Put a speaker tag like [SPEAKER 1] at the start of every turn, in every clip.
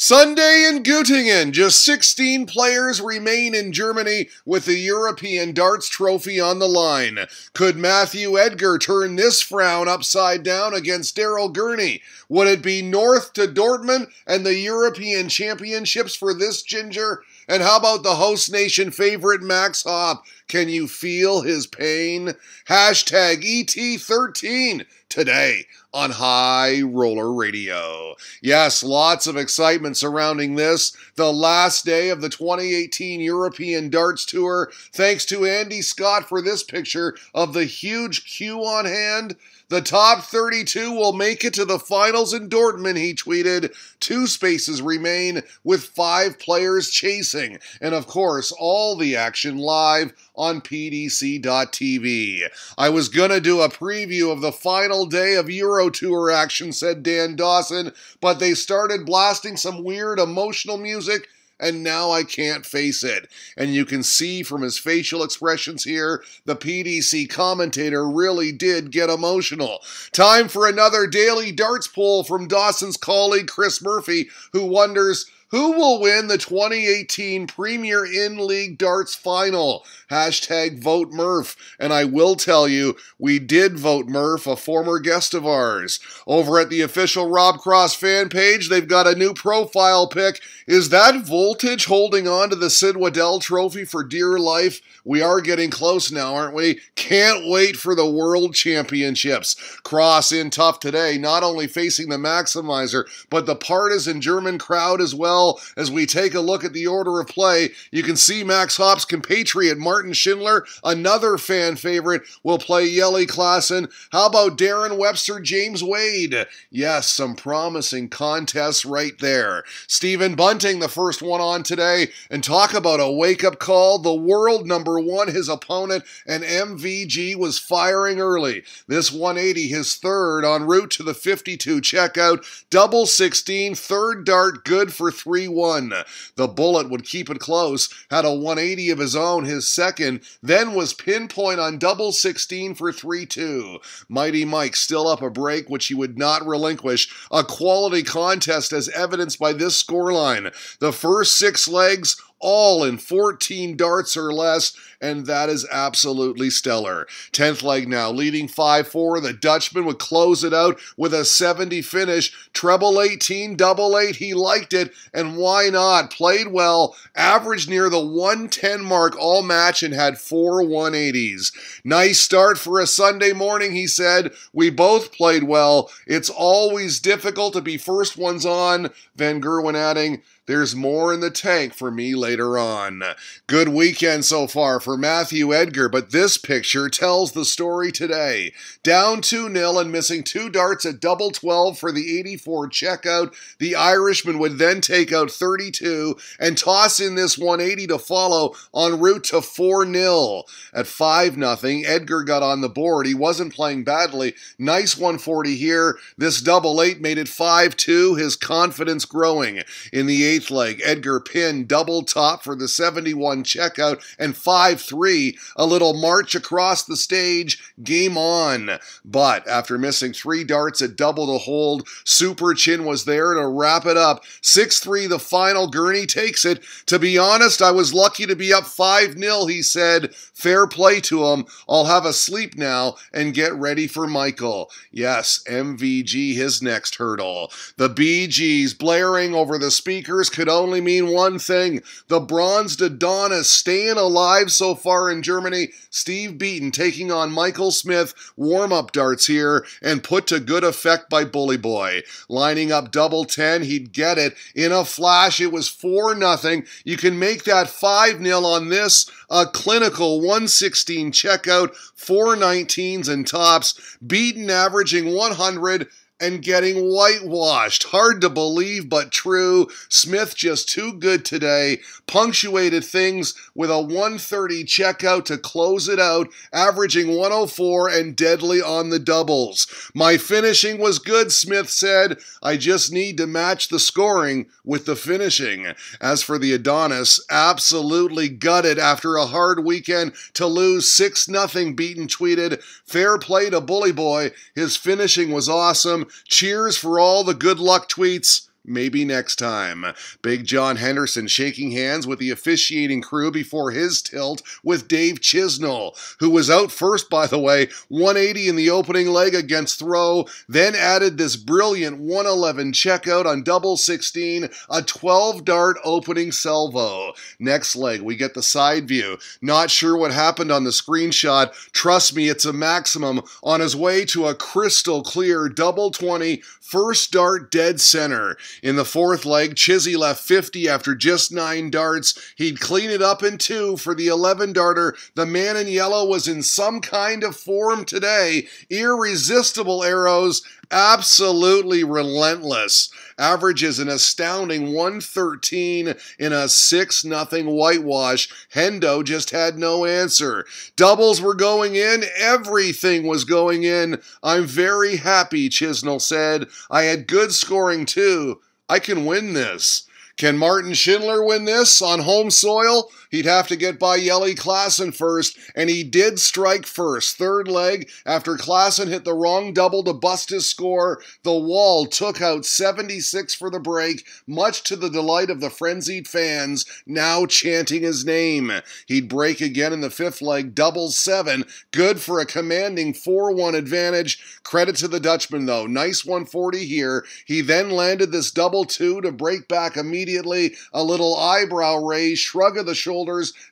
[SPEAKER 1] Sunday in Göttingen, just 16 players remain in Germany with the European Darts Trophy on the line. Could Matthew Edgar turn this frown upside down against Gurney? Would it be north to Dortmund and the European Championships for this ginger? And how about the host nation favorite Max Hopp? Can you feel his pain? Hashtag ET13 today on High Roller Radio. Yes, lots of excitement surrounding this, the last day of the 2018 European Darts Tour. Thanks to Andy Scott for this picture of the huge queue on hand. The top 32 will make it to the finals in Dortmund, he tweeted. 2 spaces remain with 5 players chasing. And of course, all the action live on PDC.TV. I was gonna do a preview of the final day of Euro Tour action, said Dan Dawson, but they started blasting some weird emotional music, and now I can't face it. And you can see from his facial expressions here, the PDC commentator really did get emotional. Time for another daily darts poll from Dawson's colleague Chris Murphy, who wonders, who will win the 2018 Premier In-League Darts Final? Hashtag vote Murph. And I will tell you, we did vote Murph, a former guest of ours. Over at the official Rob Cross fan page, they've got a new profile pic. Is that Voltage holding on to the Sid Waddell Trophy for dear life? We are getting close now, aren't we? Can't wait for the World Championships. Cross in tough today, not only facing the Maximizer, but the partisan German crowd as well. As we take a look at the order of play, you can see Max Hopp's compatriot Martin Schindler, another fan favorite, will play Yelly Classen. How about Darren Webster, James Wade? Yes, some promising contests right there. Stephen Bunting, the first one on today, and talk about a wake-up call. The world number 1, his opponent, and MVG was firing early. This 180, his third, en route to the 52 checkout. Double 16, third dart, good for 3-1. The bullet would keep it close, had a 180 of his own, his second, then was pinpoint on double 16 for 3-2. Mighty Mike still up a break, which he would not relinquish. A quality contest as evidenced by this scoreline. The first 6 legs, all in 14 darts or less, and that is absolutely stellar. 10th leg now, leading 5-4. The Dutchman would close it out with a 70 finish. Treble 18, double 8, he liked it, and why not? Played well, averaged near the 110 mark all match, and had 4 180s. Nice start for a Sunday morning, he said. We both played well. It's always difficult to be first ones on. Van Gerwen adding, there's more in the tank for me later on. Good weekend so far for Matthew Edgar, but this picture tells the story today. Down 2-0 and missing 2 darts at double 12 for the 84 checkout. The Irishman would then take out 32 and toss in this 180 to follow en route to 4-0. At 5-0, Edgar got on the board. He wasn't playing badly. Nice 140 here. This double 8 made it 5-2, his confidence growing. In the 8th leg, Edgar pinned double top for the 71 checkout and 5-3. A little march across the stage, game on. But after missing 3 darts at double to hold, Super Chin was there to wrap it up. 6-3 the final, Gurney takes it. To be honest, I was lucky to be up 5-0, he said. Fair play to him. I'll have a sleep now and get ready for Michael. Yes, MVG, his next hurdle. The BGs blaring over the speakers could only mean one thing. The bronzed Adonis staying alive so far in Germany. Steve Beaton taking on Michael Smith. Warm-up darts here and put to good effect by Bully Boy. Lining up double 10, he'd get it. In a flash, it was 4-0. You can make that 5-0 on this. A clinical 116 checkout, 419s and tops. Beaton averaging 100 and getting whitewashed. Hard to believe, but true. Smith just too good today. Punctuated things with a 130 checkout to close it out, averaging 104 and deadly on the doubles. My finishing was good, Smith said. I just need to match the scoring with the finishing. As for the Adonis, absolutely gutted after a hard weekend to lose 6-0, Beaton tweeted. Fair play to Bully Boy. His finishing was awesome. Cheers for all the good luck tweets. Maybe next time. Big John Henderson shaking hands with the officiating crew before his tilt with Dave Chisnall, who was out first, by the way, 180 in the opening leg against throw, then added this brilliant 111 checkout on double 16, a 12-dart opening salvo. Next leg, we get the side view. Not sure what happened on the screenshot. Trust me, it's a maximum. On his way to a crystal clear double 20, first dart dead center. In the fourth leg, Chizzy left 50 after just 9 darts. He'd clean it up in 2 for the 11-darter. The man in yellow was in some kind of form today. Irresistible arrows, absolutely relentless. Averages an astounding 113 in a 6-0 whitewash. Hendo just had no answer. Doubles were going in. Everything was going in. I'm very happy, Chisnall said. I had good scoring too. I can win this. Can Martin Schindler win this on home soil? He'd have to get by Yelly Classen first, and he did strike first. Third leg, after Classen hit the wrong double to bust his score, the wall took out 76 for the break, much to the delight of the frenzied fans, now chanting his name. He'd break again in the fifth leg, double 7, good for a commanding 4-1 advantage. Credit to the Dutchman, though. Nice 140 here. He then landed this double 2 to break back immediately, a little eyebrow raise, shrug of the shoulders,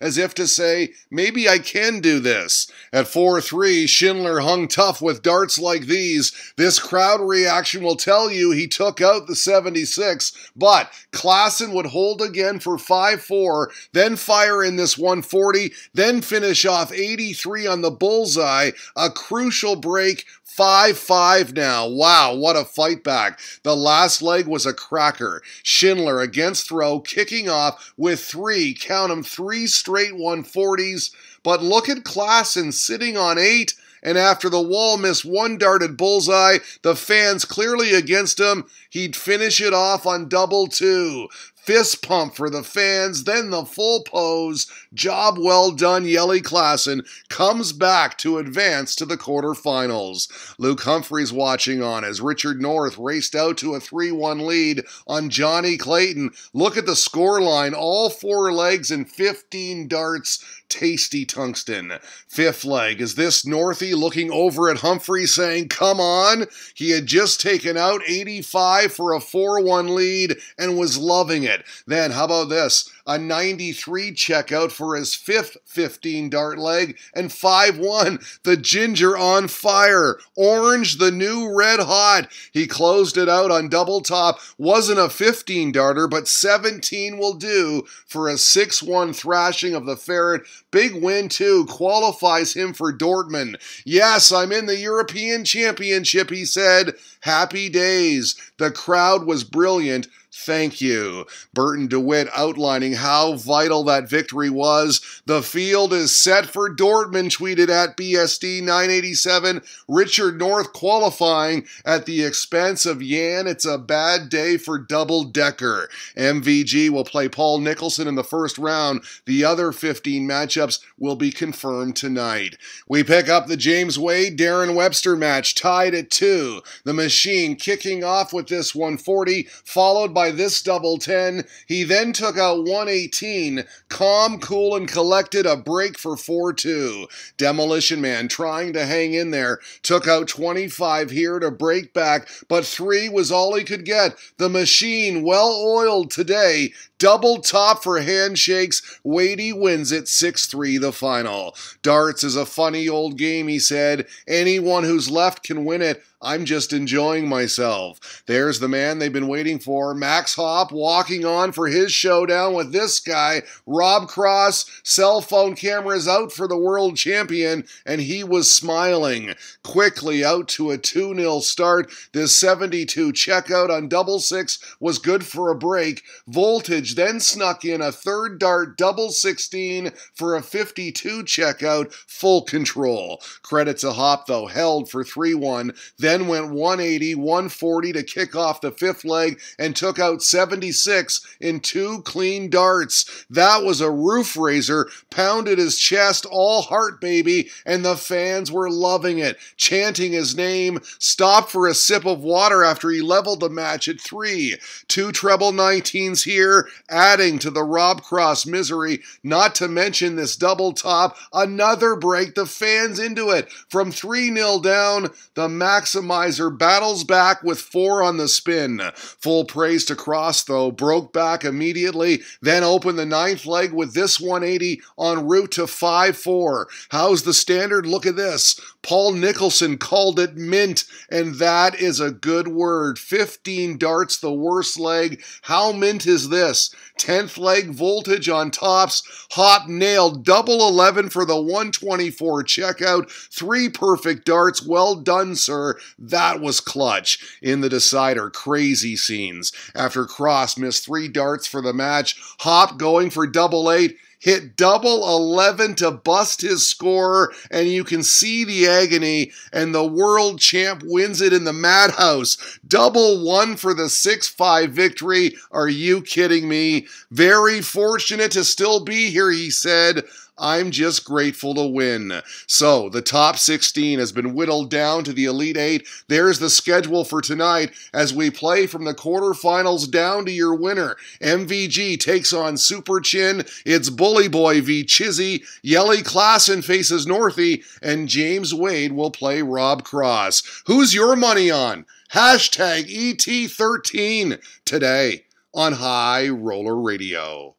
[SPEAKER 1] as if to say, maybe I can do this. At 4-3, Schindler hung tough with darts like these. This crowd reaction will tell you he took out the 76, but Classen would hold again for 5-4, then fire in this 140, then finish off 83 on the bullseye, a crucial break. 5-5 now. Wow, what a fight back. The last leg was a cracker. Schindler against throw, kicking off with 3, count 'em, 3 straight 140s. But look at Classen sitting on 8, and after the wall missed 1 darted bullseye, the fans clearly against him, he'd finish it off on double 2. Fist pump for the fans, then the full pose. Job well done, Yelly Classen comes back to advance to the quarterfinals. Luke Humphreys watching on as Richard North raced out to a 3-1 lead on Johnny Clayton. Look at the scoreline, all 4 legs and 15 darts. Tasty tungsten. Fifth leg, is this Northie looking over at Humphrey saying, come on? He had just taken out 85 for a 4-1 lead and was loving it. Then, how about this? A 93 checkout for his 5th 15-dart leg, and 5-1. The Ginger on fire. Orange, the new red hot. He closed it out on double top. Wasn't a 15-darter, but 17 will do for a 6-1 thrashing of the Ferret. Big win, too. Qualifies him for Dortmund. Yes, I'm in the European Championship, he said. Happy days. The crowd was brilliant. Thank you. Burton DeWitt outlining how vital that victory was. The field is set for Dortmund, tweeted at BSD 987. Richard North qualifying at the expense of Jan. It's a bad day for Double Decker. MVG will play Paul Nicholson in the first round. The other 15 matchups will be confirmed tonight. We pick up the James Wade-Darren Webster match, tied at 2. The Machine kicking off with this 140, followed by this double 10. He then took out 118. Calm, cool, and collected, a break for 4-2. Demolition Man trying to hang in there. Took out 25 here to break back, but 3 was all he could get. The Machine, well oiled today. Double top for handshakes. Wadey wins it 6-3 the final. Darts is a funny old game, he said. Anyone who's left can win it. I'm just enjoying myself. There's the man they've been waiting for. Max Hopp walking on for his showdown with this guy. Rob Cross, cell phone cameras out for the world champion, and he was smiling. Quickly out to a 2-0 start. This 72 checkout on double 6 was good for a break. Voltage then snuck in a third dart double 16 for a 52 checkout. Full control. Credit to Hopp, though, held for 3-1. then went 180, 140 to kick off the fifth leg and took out 76 in 2 clean darts. That was a roof raiser, pounded his chest, all heart baby, and the fans were loving it, chanting his name, stopped for a sip of water after he leveled the match at 3. 2 treble 19s here, adding to the Rob Cross misery, not to mention this double top, another break, the fans into it. From 3-0 down, the maximizer battles back with 4 on the spin. Full praise to Cross though, broke back immediately, then opened the 9th leg with this 180 en route to 5-4. How's the standard? Look at this. Paul Nicholson called it mint, and that is a good word. 15 darts, the worst leg. How mint is this? 10th leg voltage on tops. Hopp nailed double 11 for the 124 checkout. 3 perfect darts. Well done, sir. That was clutch. In the decider, crazy scenes. After Cross missed 3 darts for the match, Hopp going for double 8. Hit double 11 to bust his score, and you can see the agony, and the world champ wins it in the madhouse. Double 1 for the 6-5 victory. Are you kidding me? Very fortunate to still be here, he said. I'm just grateful to win. So, the top 16 has been whittled down to the Elite 8. There's the schedule for tonight as we play from the quarterfinals down to your winner. MVG takes on Super Chin. It's Bully Boy v. Chizzy. Yelly Classen faces Northie. And James Wade will play Rob Cross. Who's your money on? Hashtag ET13 today on High Roller Radio.